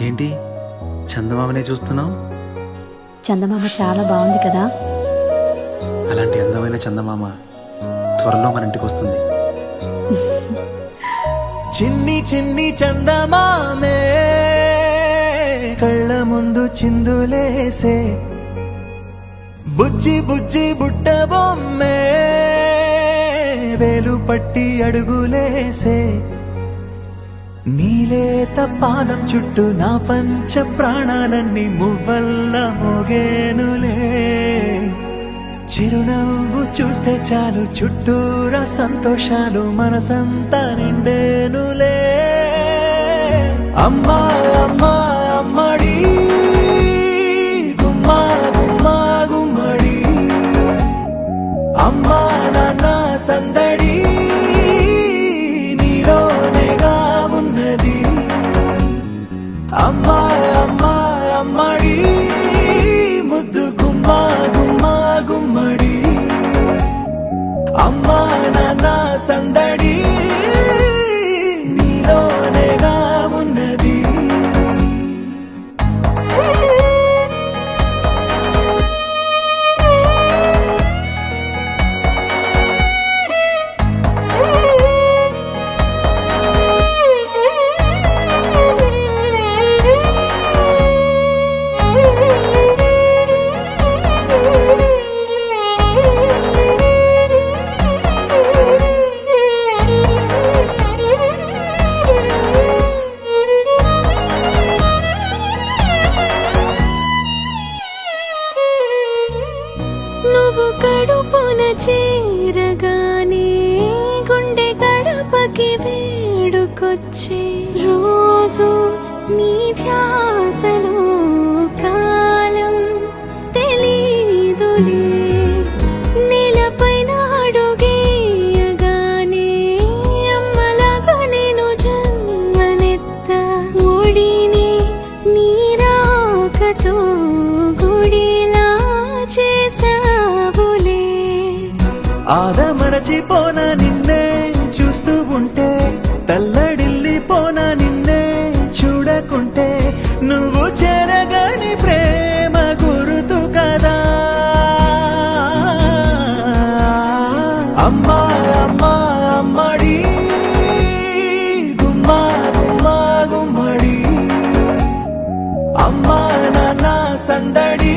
ఏంటి చందమామనే చూస్తున్నావు? చందమామ చాలా బాగుంది కదా. అలాంటి అందమైన చందమామ త్వరలో మన ఇంటికి వస్తుంది. చిన్ని చిన్ని చందమామే కళ్ళ ముందు చిందులేసే, బుజ్జి బుజ్జి బుట్ట బొమ్మే వేలు పట్టి అడుగులేసే, నీలేత పాదం చుట్టూ నా పంచ ప్రాణాలన్నీ మువ్వల్ల మోగేనులే. చిరునవ్వు చూస్తే చాలు చుట్టూరా సంతోషాలు మనసంతా నిండేనులే. అమ్మా అమ్మా అమ్మడి గుమ్మా గుమ్మా గుమ్మడి, అమ్మా నాన్న సందడి నీలోనేగా ఉన్నది. అమ్మా అమ్మా అమ్మడి ముద్దు గుమ్మా గుమ్మా గుమ్మడి, అమ్మా నాన్న సందడి నీలోనేగా ఉన్నది. నువ్వు కడుపున చేరగానే గుండె గడపకి వేడుకొచ్చే, రోజు నీ ధ్యాసలో కాలం తెలీదులే. నేలపైన అడుగేయగానే అమ్మలాగా నేను జన్మనెత్త, ఒడిని నీ రాకతో గుడిలా చేసావులే. ఆదమరచిపోనా నిన్నే చూస్తూ ఉంటే, తల్లడిల్లిపోనా నిన్నే చూడకుంటే, నువ్వు చెరగని ప్రేమ గురుతు కదా. అమ్మా అమ్మా అమ్మడి గుమ్మా గుమ్మా గుమ్మడి, అమ్మా నాన్న సందడి